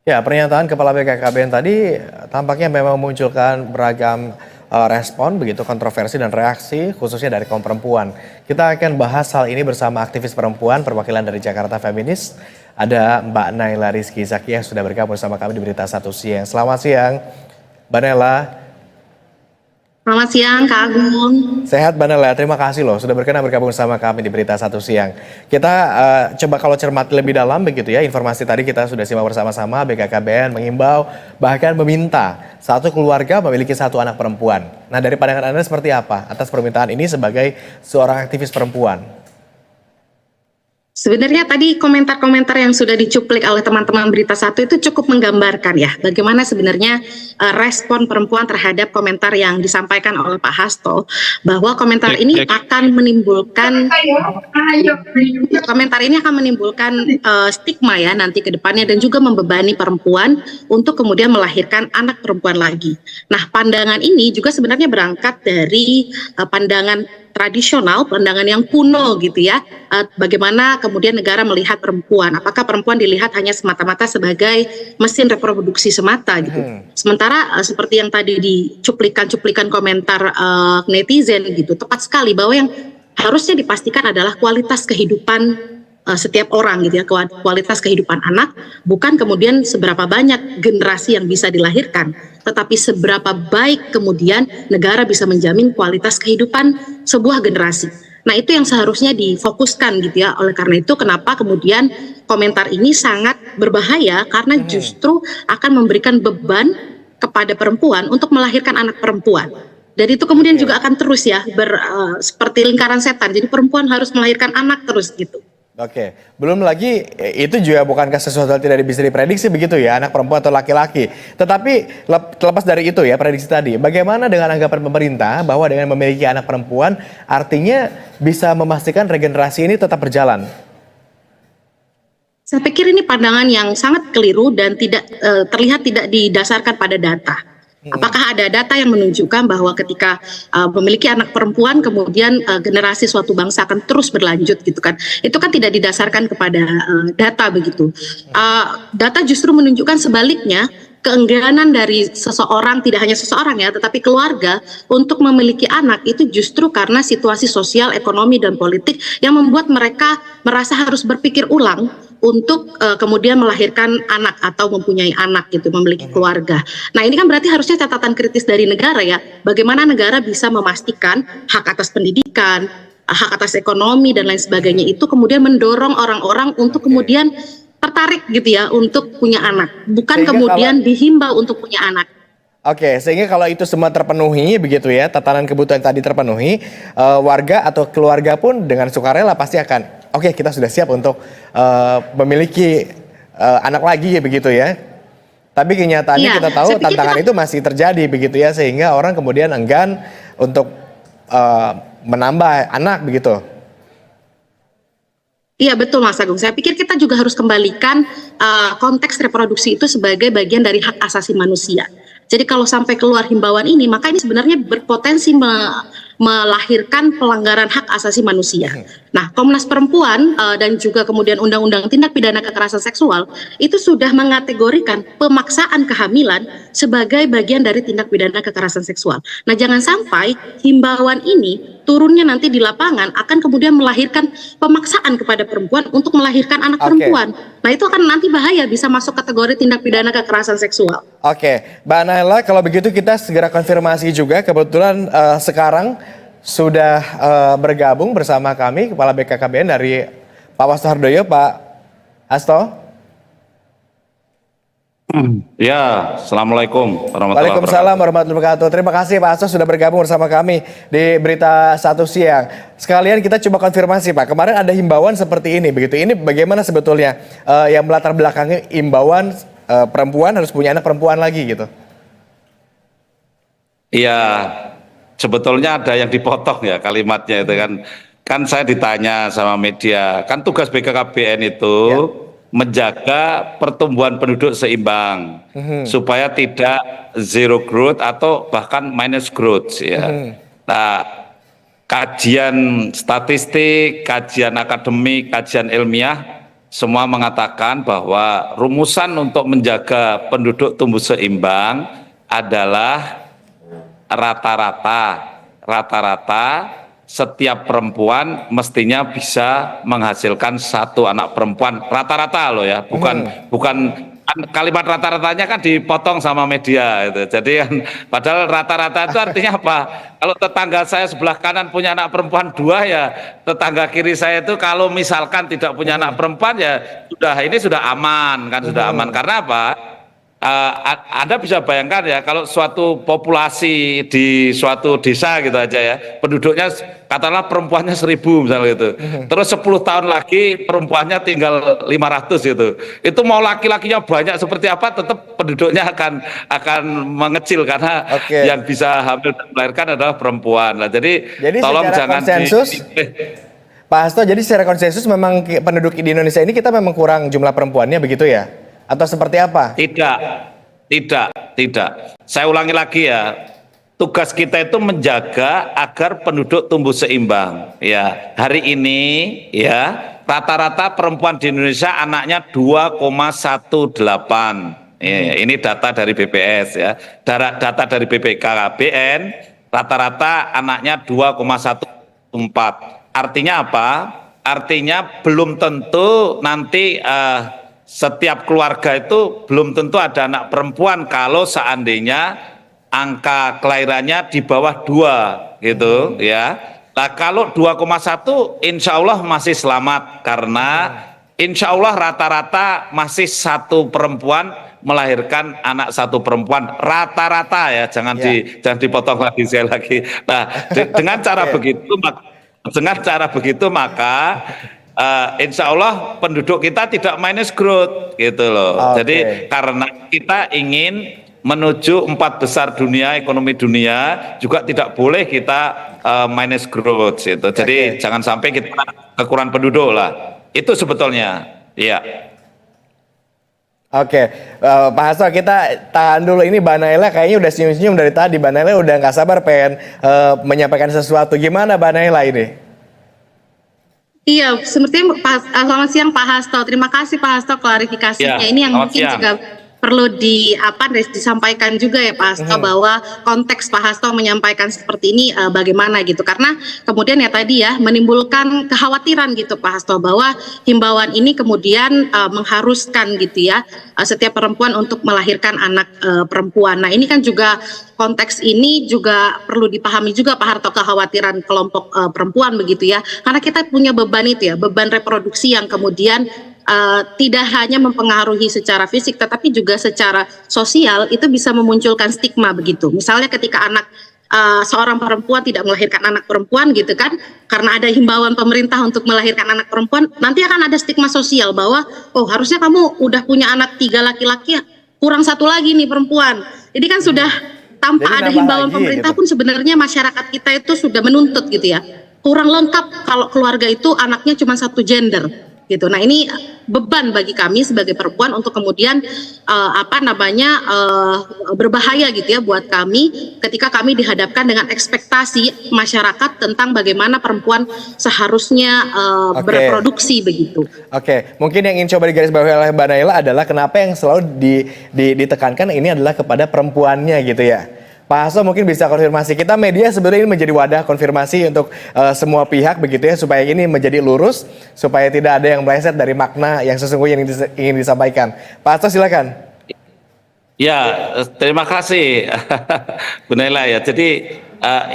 Ya, pernyataan Kepala BKKBN tadi tampaknya memang memunculkan beragam respon, begitu kontroversi dan reaksi, khususnya dari kaum perempuan. Kita akan bahas hal ini bersama aktivis perempuan perwakilan dari Jakarta Feminis. Ada Mbak Naila Rizky Zaki yang sudah bergabung bersama kami di Berita Satu Siang. Selamat siang, Mbak Naila. Selamat siang, Kak Agung. Sehat Mbak Naila, terima kasih loh sudah berkenan bergabung sama kami di Berita Satu Siang. Kita coba kalau cermati lebih dalam begitu ya, informasi tadi kita sudah simak bersama-sama. BKKBN mengimbau bahkan meminta satu keluarga memiliki satu anak perempuan. Nah, dari pandangan Anda seperti apa atas permintaan ini sebagai seorang aktivis perempuan? Sebenarnya tadi komentar-komentar yang sudah dicuplik oleh teman-teman Berita Satu itu cukup menggambarkan ya bagaimana sebenarnya respon perempuan terhadap komentar yang disampaikan oleh Pak Hasto, bahwa komentar ini akan menimbulkan stigma ya nanti ke depannya, dan juga membebani perempuan untuk kemudian melahirkan anak perempuan lagi. Nah, pandangan ini juga sebenarnya berangkat dari pandangan tradisional, pandangan yang kuno gitu ya, bagaimana kemudian negara melihat perempuan, apakah perempuan dilihat hanya semata-mata sebagai mesin reproduksi semata gitu. Sementara seperti yang tadi dicuplikan komentar netizen gitu, tepat sekali bahwa yang harusnya dipastikan adalah kualitas kehidupan setiap orang gitu ya, kualitas kehidupan anak, bukan kemudian seberapa banyak generasi yang bisa dilahirkan, tetapi seberapa baik kemudian negara bisa menjamin kualitas kehidupan sebuah generasi. Nah, itu yang seharusnya difokuskan gitu ya. Oleh karena itu kenapa kemudian komentar ini sangat berbahaya, karena justru akan memberikan beban kepada perempuan untuk melahirkan anak perempuan. Dan itu kemudian juga akan terus ya seperti lingkaran setan. Jadi perempuan harus melahirkan anak terus gitu. Oke, belum lagi itu juga bukankah sesuatu yang tidak bisa diprediksi begitu ya, anak perempuan atau laki-laki. Tetapi terlepas dari itu ya, prediksi tadi, bagaimana dengan anggapan pemerintah bahwa dengan memiliki anak perempuan artinya bisa memastikan regenerasi ini tetap berjalan? Saya pikir ini pandangan yang sangat keliru dan terlihat tidak didasarkan pada data. Apakah ada data yang menunjukkan bahwa ketika memiliki anak perempuan kemudian generasi suatu bangsa akan terus berlanjut gitu kan? Itu kan tidak didasarkan kepada data begitu. Data justru menunjukkan sebaliknya, keengganan dari seseorang, tidak hanya seseorang ya, tetapi keluarga untuk memiliki anak itu justru karena situasi sosial, ekonomi, dan politik yang membuat mereka merasa harus berpikir ulang untuk kemudian melahirkan anak atau mempunyai anak gitu, memiliki keluarga. Nah, ini kan berarti harusnya catatan kritis dari negara ya, bagaimana negara bisa memastikan hak atas pendidikan, hak atas ekonomi dan lain sebagainya itu kemudian mendorong orang-orang untuk kemudian tertarik gitu ya untuk punya anak, bukan Sehingga kemudian dihimbau untuk punya anak. Oke, sehingga kalau itu semua terpenuhi begitu ya, tatanan kebutuhan tadi terpenuhi, warga atau keluarga pun dengan sukarela pasti akan, oke, kita sudah siap untuk memiliki anak lagi begitu ya. Tapi kenyataannya Iya, kita tahu tantangan itu masih terjadi begitu ya, sehingga orang kemudian enggan untuk menambah anak begitu. Iya betul Mas Agung, saya pikir kita juga harus kembalikan konteks reproduksi itu sebagai bagian dari hak asasi manusia. Jadi kalau sampai keluar himbauan ini, maka ini sebenarnya berpotensi melahirkan pelanggaran hak asasi manusia. Nah, Komnas Perempuan dan juga kemudian Undang-Undang Tindak Pidana Kekerasan Seksual itu sudah mengategorikan pemaksaan kehamilan sebagai bagian dari tindak pidana kekerasan seksual. Nah, jangan sampai himbauan ini turunnya nanti di lapangan akan kemudian melahirkan pemaksaan kepada perempuan untuk melahirkan anak perempuan. Nah, itu akan nanti bahaya, bisa masuk kategori tindak pidana kekerasan seksual. Oke, Mbak Naila, kalau begitu kita segera konfirmasi juga. Kebetulan sekarang sudah bergabung bersama kami Kepala BKKBN dari Pak Wasto Hardoyo. Pak Hasto. Ya, Assalamualaikum warahmatullahi wabarakatuh. Waalaikumsalam warahmatullahi wabarakatuh. Terima kasih Pak Hasto sudah bergabung bersama kami di Berita Satu Siang. Sekalian kita coba konfirmasi Pak, kemarin ada himbauan seperti ini begitu. Ini bagaimana sebetulnya yang melatar belakangnya himbauan perempuan harus punya anak perempuan lagi gitu? Iya, sebetulnya ada yang dipotong ya kalimatnya itu kan. Kan saya ditanya sama media, kan tugas BKKBN itu menjaga pertumbuhan penduduk seimbang supaya tidak zero growth atau bahkan minus growth ya. Nah, kajian statistik, kajian akademik, kajian ilmiah semua mengatakan bahwa rumusan untuk menjaga penduduk tumbuh seimbang adalah rata-rata setiap perempuan mestinya bisa menghasilkan satu anak perempuan, rata-rata loh ya, bukan kalimat rata-ratanya kan dipotong sama media itu. Jadi kan padahal rata-rata itu artinya apa? Kalau tetangga saya sebelah kanan punya anak perempuan 2, ya tetangga kiri saya itu kalau misalkan tidak punya anak perempuan, ya ini sudah aman kan, sudah aman. Karena apa? Anda bisa bayangkan ya, kalau suatu populasi di suatu desa gitu aja ya, penduduknya katakanlah perempuannya 1000 misalnya gitu, terus 10 tahun lagi perempuannya tinggal 500 gitu, itu mau laki-lakinya banyak seperti apa, tetap penduduknya akan mengecil karena yang bisa hamil dan melahirkan adalah perempuan. Nah, jadi tolong jangan konsensus, Pak Hasto, jadi secara konsensus memang penduduk di Indonesia ini kita memang kurang jumlah perempuannya begitu ya? Atau seperti apa? Tidak. Saya ulangi lagi ya. Tugas kita itu menjaga agar penduduk tumbuh seimbang. Ya, hari ini ya rata-rata perempuan di Indonesia anaknya 2,18. Ini data dari BPS ya. Data dari BPKBN rata-rata anaknya 2,14. Artinya apa? Artinya belum tentu nanti setiap keluarga itu belum tentu ada anak perempuan kalau seandainya angka kelahirannya di bawah 2 gitu ya. Nah, kalau 2,1 insya Allah masih selamat karena insya Allah rata-rata masih satu perempuan melahirkan anak satu perempuan, rata-rata ya, jangan dipotong lagi saya lagi. Nah, dengan cara begitu maka insya Allah penduduk kita tidak minus growth gitu loh. Jadi karena kita ingin menuju 4 besar dunia, ekonomi dunia, juga tidak boleh kita minus growth gitu. Jadi jangan sampai kita kekurangan penduduk lah. Itu sebetulnya. Iya. Pak Hasto, kita tahan dulu. Ini Mbak Naila kayaknya udah senyum-senyum dari tadi. Mbak Naila udah nggak sabar pengen menyampaikan sesuatu. Gimana Mbak Naila ini? Iya, sepertinya selamat siang Pak Hasto. Terima kasih Pak Hasto klarifikasinya. Ini yang mungkin juga perlu disampaikan juga ya Pak Hasto, bahwa konteks Pak Hasto menyampaikan seperti ini bagaimana gitu, karena kemudian ya tadi ya menimbulkan kekhawatiran gitu Pak Hasto, bahwa himbauan ini kemudian mengharuskan gitu ya setiap perempuan untuk melahirkan anak perempuan. Nah, ini kan juga konteks ini juga perlu dipahami juga Pak Harto, kekhawatiran kelompok perempuan begitu ya, karena kita punya beban itu ya, beban reproduksi yang kemudian tidak hanya mempengaruhi secara fisik tetapi juga secara sosial, itu bisa memunculkan stigma begitu. Misalnya ketika seorang perempuan tidak melahirkan anak perempuan gitu kan, karena ada himbauan pemerintah untuk melahirkan anak perempuan, nanti akan ada stigma sosial bahwa harusnya kamu udah punya anak 3 laki-laki, kurang 1 lagi nih perempuan. Jadi kan sudah tanpa ada himbauan pemerintah pun sebenarnya masyarakat kita itu sudah menuntut gitu ya, kurang lengkap kalau keluarga itu anaknya cuma 1 gender gitu. Nah, ini beban bagi kami sebagai perempuan untuk kemudian berbahaya gitu ya buat kami ketika kami dihadapkan dengan ekspektasi masyarakat tentang bagaimana perempuan seharusnya berproduksi begitu. Mungkin yang ingin coba digarisbawahi oleh Mbak Naila adalah kenapa yang selalu ditekankan ini adalah kepada perempuannya gitu ya. Pak Hasto mungkin bisa konfirmasi, kita media sebenarnya ini menjadi wadah konfirmasi untuk semua pihak begitu ya, supaya ini menjadi lurus, supaya tidak ada yang meleset dari makna yang sesungguhnya ingin disampaikan. Pak Hasto silakan. Ya, terima kasih Bu Naila ya. Jadi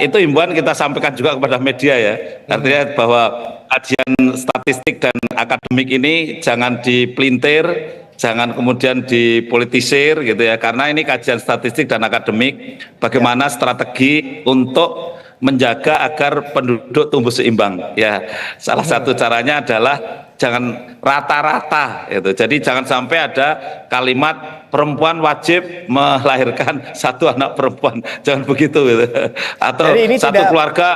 itu himbauan kita sampaikan juga kepada media ya. Artinya bahwa kajian statistik dan akademik ini jangan dipelintir, jangan kemudian dipolitisir gitu ya, karena ini kajian statistik dan akademik bagaimana strategi untuk menjaga agar penduduk tumbuh seimbang ya. Salah satu caranya adalah jangan rata-rata gitu. Jadi jangan sampai ada kalimat perempuan wajib melahirkan 1 anak perempuan, jangan begitu gitu. Atau satu keluarga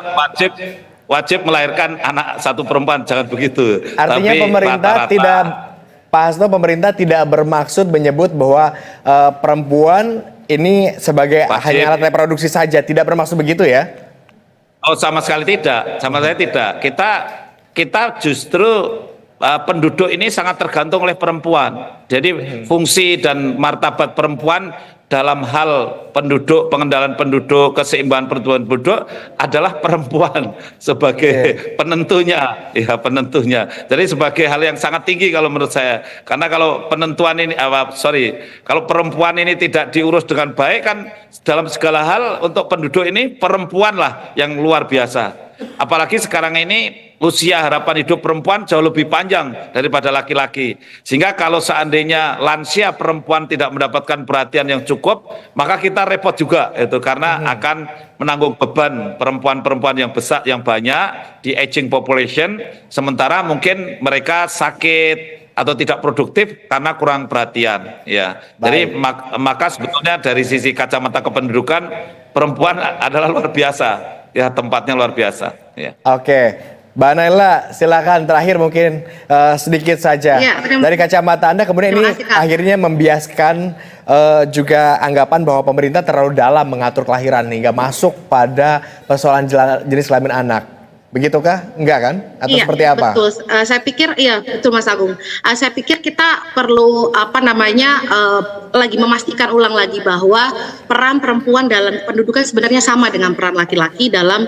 wajib melahirkan anak 1 perempuan, jangan begitu. Artinya tapi pemerintah Pak Hasto, pemerintah tidak bermaksud menyebut bahwa perempuan ini sebagai hanya alat reproduksi saja, tidak bermaksud begitu ya? Oh, sama sekali tidak, sama saya tidak. Kita justru penduduk ini sangat tergantung oleh perempuan. Jadi fungsi dan martabat perempuan dalam hal penduduk, pengendalian penduduk, keseimbangan penduduk adalah perempuan sebagai penentunya, ya penentunya. Jadi sebagai hal yang sangat tinggi kalau menurut saya. Karena kalau penentuan ini, kalau perempuan ini tidak diurus dengan baik kan dalam segala hal untuk penduduk ini perempuan lah yang luar biasa. Apalagi sekarang ini usia harapan hidup perempuan jauh lebih panjang daripada laki-laki. Sehingga kalau seandainya lansia perempuan tidak mendapatkan perhatian yang cukup, maka kita repot juga itu karena akan menanggung beban perempuan-perempuan yang besar yang banyak di aging population, sementara mungkin mereka sakit atau tidak produktif karena kurang perhatian ya. Jadi maka sebetulnya dari sisi kacamata kependudukan perempuan adalah luar biasa. Ya tempatnya luar biasa. Ya. Oke, Mbak Naila, silakan terakhir mungkin sedikit saja dari kacamata Anda. Kemudian ini akhirnya membiaskan juga anggapan bahwa pemerintah terlalu dalam mengatur kelahiran hingga masuk pada persoalan jenis kelamin anak. Begitukah? Enggak kan? Atau seperti apa? Betul. Saya pikir iya betul Mas Agung. Saya pikir kita perlu lagi memastikan ulang lagi bahwa peran perempuan dalam pendudukan sebenarnya sama dengan peran laki-laki dalam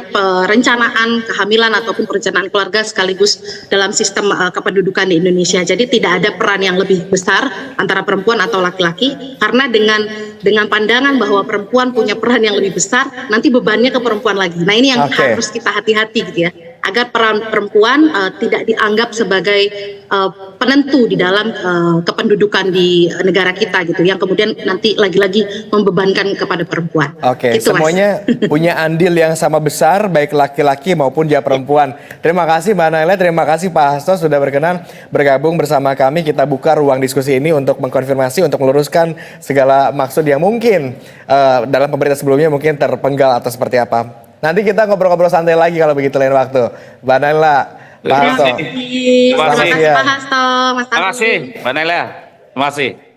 perencanaan kehamilan ataupun perencanaan keluarga sekaligus dalam sistem kependudukan di Indonesia. Jadi tidak ada peran yang lebih besar antara perempuan atau laki-laki karena dengan pandangan bahwa perempuan punya peran yang lebih besar, nanti bebannya ke perempuan lagi. Nah ini yang harus kita hati-hati gitu ya, agar peran perempuan tidak dianggap sebagai penentu di dalam kependudukan di negara kita gitu, yang kemudian nanti lagi-lagi membebankan kepada perempuan. Oke, gitu, semuanya punya andil yang sama besar, baik laki-laki maupun dia perempuan. Terima kasih Mbak Naila, terima kasih Pak Hasto sudah berkenan bergabung bersama kami. Kita buka ruang diskusi ini untuk mengkonfirmasi, untuk meluruskan segala maksud yang mungkin dalam pemberitaan sebelumnya mungkin terpenggal atau seperti apa. Nanti kita ngobrol-ngobrol santai lagi kalau begitu lain waktu. Mbak Naila, Pak Hasto. Terima kasih Pak Hasto, Mas Agung. Terima kasih Mbak Naila. Terima kasih.